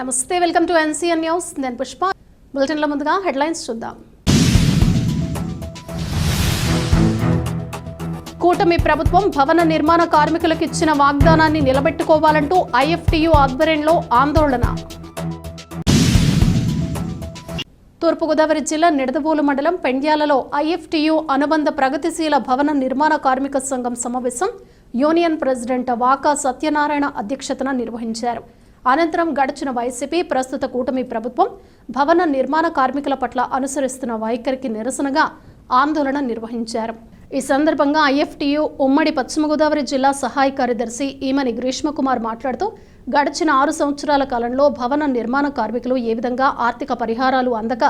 నమస్తే, welcome to NCN news. నేను పుష్ప. బులెటిన్ల ముందుగా హెడ్లైన్స్ చూద్దాం. కూటమి ప్రభుత్వం భవన నిర్మాణ కార్మికులకు ఇచ్చిన వాగ్దానాన్ని నిలబెట్టుకోవాలంటూ ఐఎఫ్టీయూ ఆధ్వర్యంలో ఆందోళన. తూర్పుగోదావరి జిల్లా నిడదవోలు మండలం పెండ్యాలలో ఐఎఫ్టీయూ అనుబంధ ప్రగతిశీల భవన నిర్మాణ కార్మిక సంఘం సమావేశం యూనియన్ ప్రెసిడెంట్ వాకా సత్యనారాయణ అధ్యక్షతన నిర్వహించారు. అనంతరం గడిచిన వైసీపీ ప్రస్తుత కూటమి ప్రభుత్వం భవన నిర్మాణ కార్మికుల పట్ల అనుసరిస్తున్న వైఖరికి నిరసనగా ఆందోళన నిర్వహించారు. ఈ సందర్భంగా ఐఎఫ్టీయూ ఉమ్మడి పశ్చిమ గోదావరి జిల్లా సహాయ కార్యదర్శి ఈమని గ్రీష్మకుమార్ మాట్లాడుతూ గడిచిన 6 సంవత్సరాల కాలంలో భవన నిర్మాణ కార్మికులు ఏ విధంగా ఆర్థిక పరిహారాలు అందక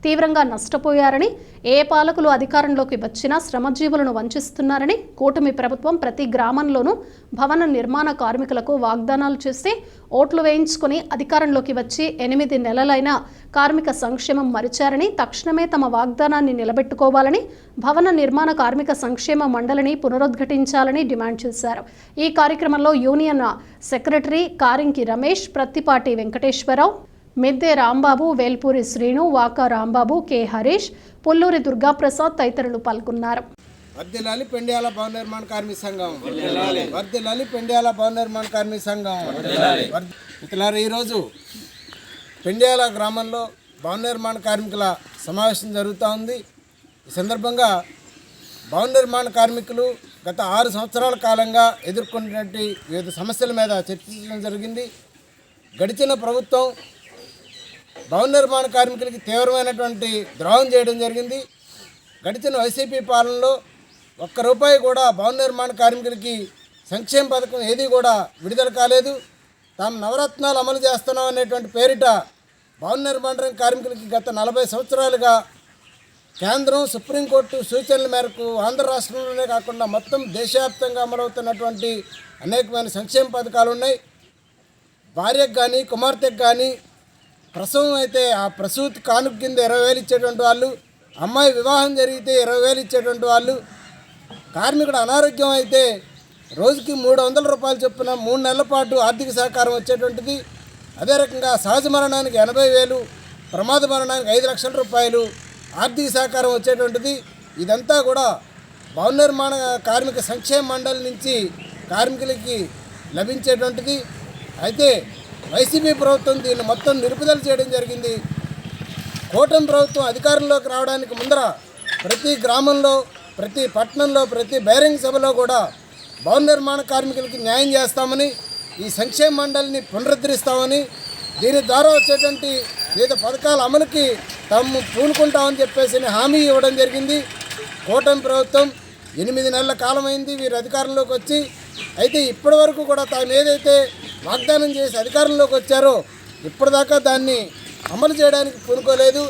తీవ్రంగా నష్టపోయారని, ఏ పాలకులు అధికారంలోకి వచ్చినా శ్రమజీవులను వంచిస్తున్నారని, కూటమి ప్రభుత్వం ప్రతి గ్రామంలోనూ భవన నిర్మాణ కార్మికులకు వాగ్దానాలు చేస్తే ఓట్లు వేయించుకుని అధికారంలోకి వచ్చి 8 నెలలైన కార్మిక సంక్షేమం మరిచారని, తక్షణమే తమ వాగ్దానాన్ని నిలబెట్టుకోవాలని భవన నిర్మాణ కార్మిక సంక్షేమ మండలిని పునరుద్ఘాటించాలని డిమాండ్ చేశారు. ఈ కార్యక్రమంలో యూనియన్ సెక్రటరీ కారింకి రమేష్, ప్రత్తిపాటి వెంకటేశ్వరరావు, మిద్దె రాంబాబు, వేల్పూరి శ్రీను, వాకా రాంబాబు, కె హరీష్, పుల్లూరి దుర్గాప్రసాద్ తదితరులు పాల్గొన్నారు. వర్ధిల్లాలి పెండ్యాల భవన నిర్మాణ కార్మిక సంఘం. వర్ధిల్లాలి పెండ్యాల భవన నిర్మాణ కార్మిక సంఘం. మిత్రులారా, ఈరోజు పెండ్యాల గ్రామంలో భవన నిర్మాణ కార్మికుల సమావేశం జరుగుతూ ఉంది. ఈ సందర్భంగా భవన నిర్మాణ కార్మికులు గత 6 సంవత్సరాల కాలంగా ఎదుర్కొన్నటువంటి వివిధ సమస్యల మీద చర్చించడం జరిగింది. గడిచిన ప్రభుత్వం భవన నిర్మాణ కార్మికులకి తీవ్రమైనటువంటి ద్రోహం చేయడం జరిగింది. గడిచిన వైసీపీ పాలనలో ₹1 కూడా భవన నిర్మాణ కార్మికులకి సంక్షేమ పథకం ఏది కూడా విడుదల కాలేదు. తాము నవరత్నాలు అమలు చేస్తున్నాం అనేటువంటి పేరిట భవన నిర్మాణ కార్మికులకి గత 40 సంవత్సరాలుగా కేంద్రం, సుప్రీంకోర్టు సూచనల మేరకు ఆంధ్ర రాష్ట్రంలోనే కాకుండా మొత్తం దేశవ్యాప్తంగా అమలవుతున్నటువంటి అనేకమైన సంక్షేమ పథకాలు ఉన్నాయి. భార్యకు కానీ కుమార్తెకు కానీ ప్రసవం అయితే ఆ ప్రసూతి కానుక కింద 20,000 ఇచ్చేటువంటి వాళ్ళు, అమ్మాయి వివాహం జరిగితే 20,000 ఇచ్చేటువంటి వాళ్ళు, కార్మికుడు అనారోగ్యం అయితే రోజుకి ₹300 చొప్పున 3 నెలల పాటు ఆర్థిక సహకారం వచ్చేటువంటిది. అదే రకంగా సహజ మరణానికి 80,000, ప్రమాద మరణానికి ₹5 లక్షల ఆర్థిక సహకారం వచ్చేటువంటిది. ఇదంతా కూడా భవన నిర్మాణ కార్మిక సంక్షేమ మండలి నుంచి కార్మికులకి లభించేటువంటిది. అయితే వైసీపీ ప్రభుత్వం దీన్ని మొత్తం నిలుపుదల చేయడం జరిగింది. కూటమి ప్రభుత్వం అధికారంలోకి రావడానికి ముందర ప్రతి గ్రామంలో, ప్రతి పట్టణంలో, ప్రతి బహిరంగ సభలో కూడా భవన నిర్మాణ కార్మికులకి న్యాయం చేస్తామని, ఈ సంక్షేమ మండలిని పునరుద్ధరిస్తామని, దీని ద్వారా వచ్చేటువంటి వివిధ పథకాల అమలుకి తాము పూనుకుంటామని చెప్పేసి హామీ ఇవ్వడం జరిగింది. కూటమి ప్రభుత్వం 8 నెలల కాలమైంది వీరు అధికారంలోకి వచ్చి. అయితే ఇప్పటి వరకు కూడా తాము ఏదైతే వాగ్దానం చేసి అధికారంలోకి వచ్చారో ఇప్పటిదాకా దాన్ని అమలు చేయడానికి పూనుకోలేదు.